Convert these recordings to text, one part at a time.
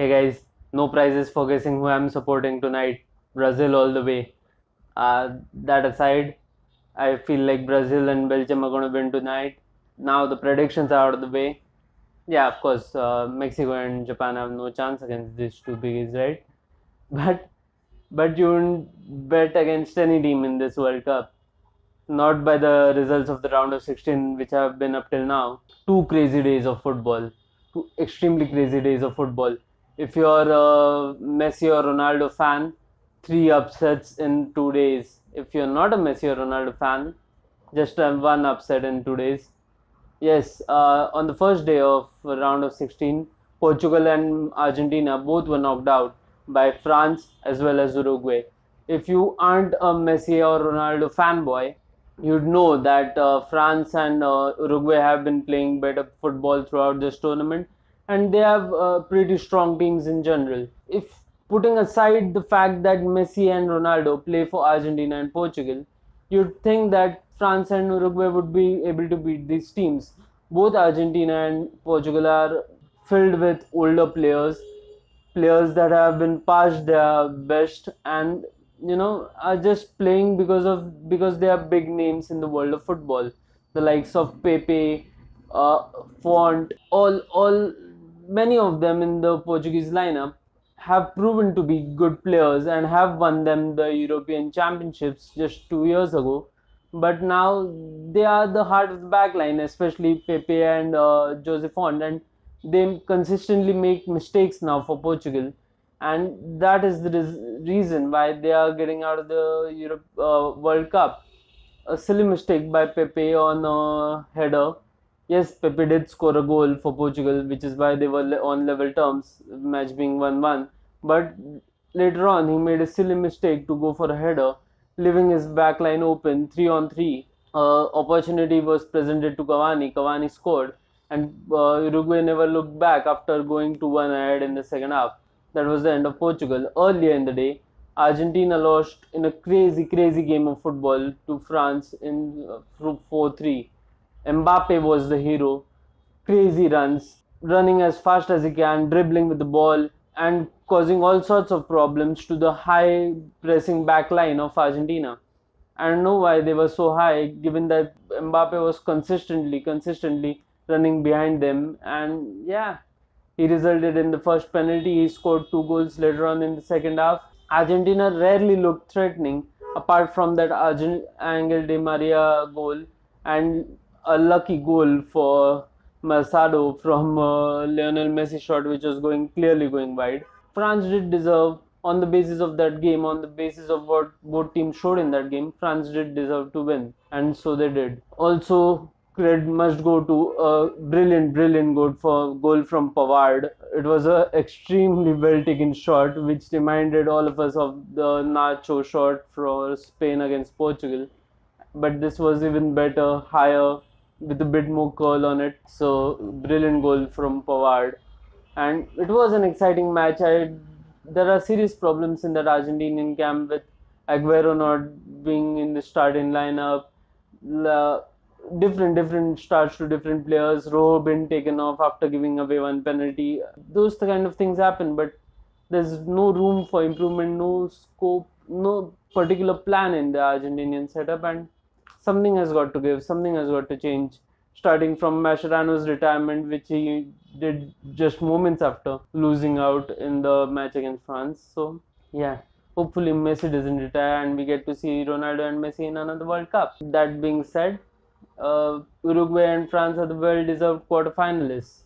Hey guys, no prizes for guessing who I'm supporting tonight. Brazil all the way. That aside, I feel like Brazil and Belgium are going to win tonight. Now the predictions are out of the way. Yeah, of course, Mexico and Japan have no chance against these two biggies, right? But but you wouldn't bet against any team in this World Cup. Not by the results of the round of 16, which have been up till now. Two crazy days of football. Two extremely crazy days of football. If you're a Messi or Ronaldo fan, three upsets in 2 days. If you're not a Messi or Ronaldo fan, just one upset in 2 days. Yes, on the first day of round of 16, Portugal and Argentina both were knocked out by France as well as Uruguay. If you aren't a Messi or Ronaldo fanboy, you'd know that France and Uruguay have been playing better football throughout this tournament, and they have pretty strong teams in general. If putting aside the fact that Messi and Ronaldo play for Argentina and Portugal, you'd think that France and Uruguay would be able to beat these teams. Both Argentina and Portugal are filled with older players, players that have been past their best and are just playing because they are big names in the world of football. The likes of Pepe, Font, all many of them in the Portuguese lineup have proven to be good players and have won them the European Championships just 2 years ago. But now they are the heart of the back line, especially Pepe and Jose Font, and they consistently make mistakes now for Portugal, and that is the reason why they are getting out of the World Cup. A silly mistake by Pepe on a header. Yes, Pepe did score a goal for Portugal, which is why they were on level terms, match being 1-1. But later on, he made a silly mistake to go for a header, leaving his back line open 3 on 3. Opportunity was presented to Cavani. Cavani scored, and Uruguay never looked back after going 2-1 ahead in the second half. That was the end of Portugal. Earlier in the day, Argentina lost in a crazy, crazy game of football to France in 4-3. Mbappe was the hero. Crazy runs, running as fast as he can, dribbling with the ball, and causing all sorts of problems to the high pressing back line of Argentina. I don't know why they were so high, given that Mbappe was consistently running behind them. And yeah, he resulted in the first penalty. He scored two goals later on in the second half. Argentina rarely looked threatening, apart from that Angel Di Maria goal and a lucky goal for Mercado from Lionel Messi shot, which was clearly going wide. France did deserve, on the basis of that game, on the basis of what both teams showed in that game, France did deserve to win, and so they did. Also, credit must go to a brilliant goal from Pavard. It was a extremely well taken shot, which reminded all of us of the Nacho shot for Spain against Portugal. But this was even better, higher, with a bit more curl on it. So brilliant goal from Pavard, and it was an exciting match. There are serious problems in that Argentinian camp with Aguero not being in the starting lineup. La, different starts to different players. Rojo been taken off after giving away one penalty. Those kind of things happen, but there's no room for improvement, no scope, no particular plan in the Argentinian setup, and something has got to give, something has got to change. Starting from Mascherano's retirement, which he did just moments after losing out in the match against France. So, yeah, hopefully Messi doesn't retire and we get to see Ronaldo and Messi in another World Cup. That being said, Uruguay and France are the well-deserved quarterfinalists.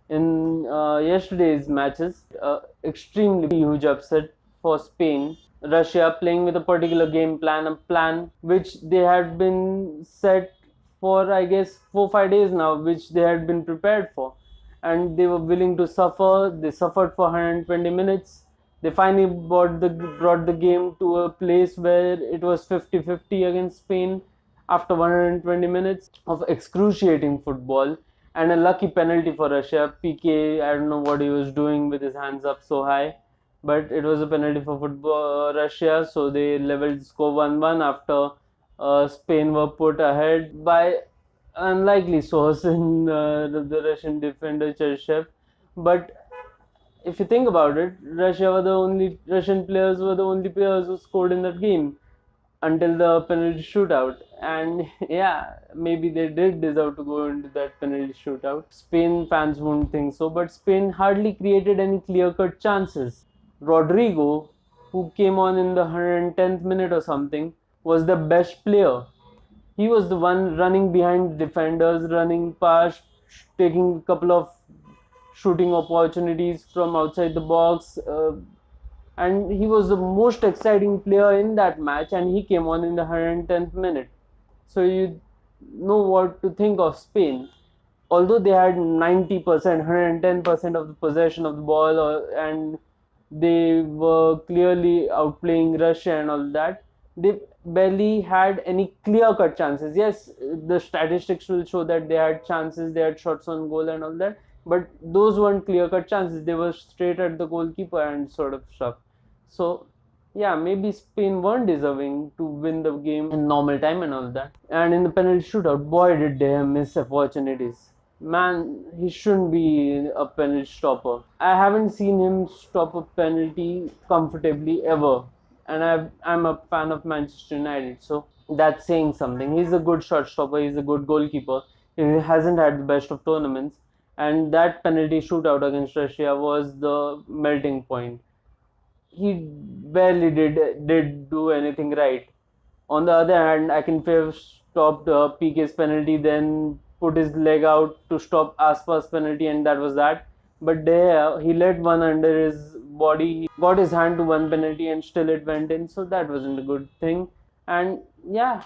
In yesterday's matches, extremely huge upset for Spain. Russia playing with a particular game plan, a plan which they had been set for, I guess, 4 5 days now, which they had been prepared for, and they were willing to suffer. They suffered for 120 minutes. They finally brought the game to a place where it was 50-50 against Spain after 120 minutes of excruciating football and a lucky penalty for Russia. PK, I don't know what he was doing with his hands up so high, but it was a penalty for Russia, so they leveled the score 1-1 after Spain were put ahead by unlikely source in the Russian defender Cherchev. But if you think about it, Russian players were the only players who scored in that game until the penalty shootout. And yeah, maybe they did deserve to go into that penalty shootout. Spain fans won't think so, but Spain hardly created any clear-cut chances. Rodrigo, who came on in the 110th minute or something, was the best player. He was the one running behind defenders, running past, taking a couple of shooting opportunities from outside the box, and he was the most exciting player in that match, and he came on in the 110th minute. So you know what to think of Spain. Although they had 90%, 110% of the possession of the ball, and they were clearly outplaying Russia and all that, they barely had any clear cut chances. Yes, the statistics will show that they had chances, they had shots on goal and all that, but those weren't clear cut chances. They were straight at the goalkeeper and sort of stuff. So yeah, maybe Spain weren't deserving to win the game in normal time and all that. And in the penalty shootout, boy, did they miss opportunities. Man, he shouldn't be a penalty stopper. I haven't seen him stop a penalty comfortably ever. And I'm a fan of Manchester United, so that's saying something. He's a good shot stopper, he's a good goalkeeper. He hasn't had the best of tournaments. And that penalty shootout against Russia was the melting point. He barely did do anything right. On the other hand, Akinfeev stopped PK's penalty, then put his leg out to stop Aspas penalty, and that was that. But there, he let one under his body, got his hand to one penalty, and still it went in. So that wasn't a good thing. And yeah,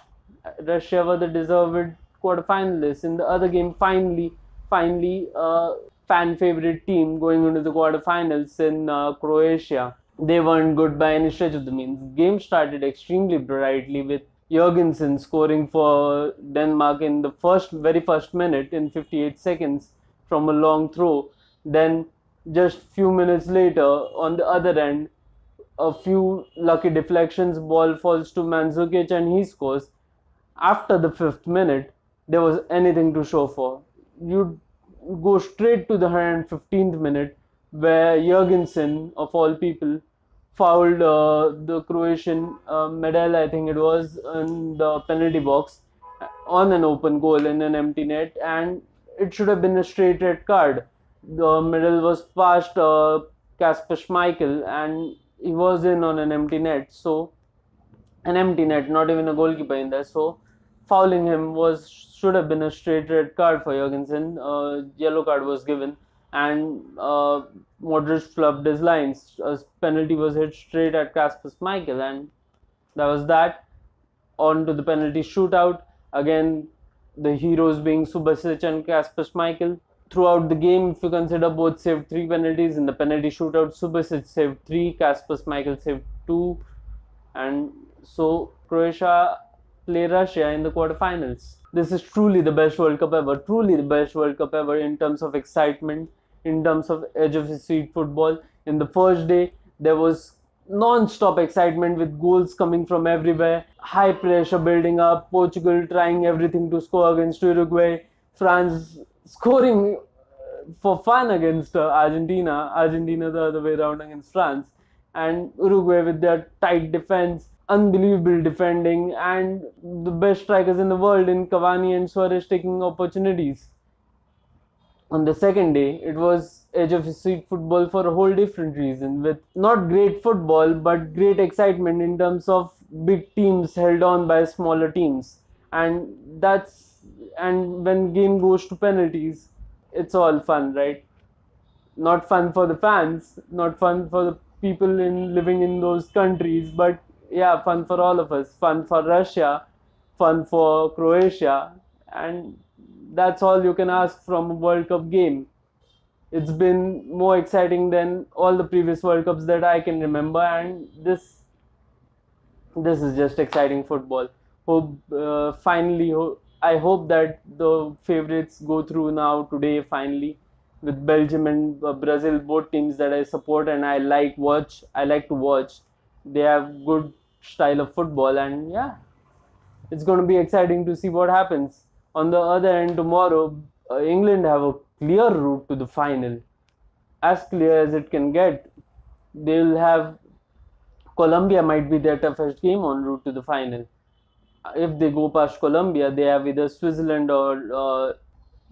Russia were the deserved quarterfinalists. In the other game, finally, fan favorite team going into the quarterfinals in Croatia. They weren't good by any stretch of the means. Game started extremely brightly with Jurgensen scoring for Denmark in the very first minute in 58 seconds from a long throw. Then just few minutes later, on the other end, a few lucky deflections, ball falls to Mandzukic and he scores. After the fifth minute, there was anything to show for. You go straight to the 115th minute, where Jurgensen, of all people, fouled the Croatian medal, I think it was, in the penalty box on an open goal in an empty net, and it should have been a straight red card. The medal was past Kasper Schmeichel, and he was in on an empty net. So an empty net, not even a goalkeeper in there. So fouling him was should have been a straight red card for Jorgensen. Yellow card was given, and Modric flubbed his lines. A penalty was hit straight at Kasper Schmeichel, and that was that. On to the penalty shootout. Again, the heroes being Subasic and Kasper Schmeichel. Throughout the game, if you consider, both saved three penalties. In the penalty shootout, Subasic saved three, Kasper Schmeichel saved two, and so Croatia play Russia in the quarterfinals. This is truly the best World Cup ever, truly the best World Cup ever in terms of excitement, in terms of edge of the seat football. In the first day, there was non-stop excitement with goals coming from everywhere, high pressure building up, Portugal trying everything to score against Uruguay, France scoring for fun against Argentina the other way around against France, and Uruguay with their tight defense, unbelievable defending, and the best strikers in the world in Cavani and Suarez taking opportunities. On the second day, it was edge of seat football for a whole different reason, with not great football but great excitement in terms of big teams held on by smaller teams, and that's and when game goes to penalties, it's all fun, right? Not fun for the fans, not fun for the people in living in those countries, but yeah, fun for all of us. Fun for Russia, fun for Croatia, and that's all you can ask from a World Cup game. It's been more exciting than all the previous World Cups that I can remember, and this is just exciting football. Hope I hope that the favorites go through now today finally, with Belgium and Brazil, both teams that I support and I like to watch. They have good style of football, and yeah, it's going to be exciting to see what happens. On the other end, tomorrow England have a clear route to the final. as clear as it can get. They'll have Colombia might be their toughest game en route to the final. If they go past Colombia, they have either Switzerland or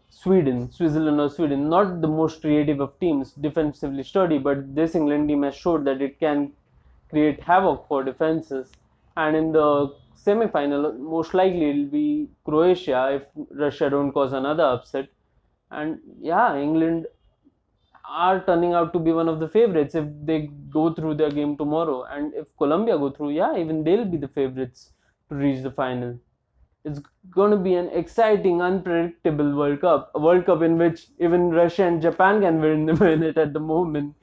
Switzerland or Sweden. Not the most creative of teams, defensively sturdy, but this England team has showed that it can create havoc for defenses. And in the semi-final, most likely it'll be Croatia if Russia don't cause another upset. And yeah, England are turning out to be one of the favorites if they go through their game tomorrow. And if Colombia go through, yeah, even they'll be the favorites to reach the final. It's going to be an exciting, unpredictable World Cup. A World Cup in which even Russia and Japan can win it at the moment.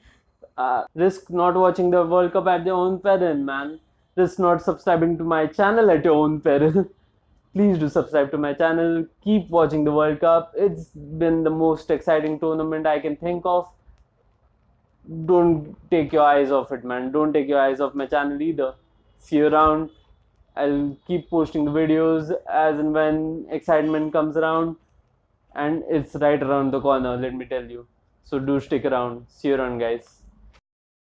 Risk not watching the World Cup at your own peril, man. Risk not subscribing to my channel at your own peril. Please do subscribe to my channel. Keep watching the World Cup. It's been the most exciting tournament I can think of. Don't take your eyes off it, man. Don't take your eyes off my channel either. See you around. I'll keep posting the videos as and when excitement comes around, and it's right around the corner, let me tell you. So do stick around. See you around, guys.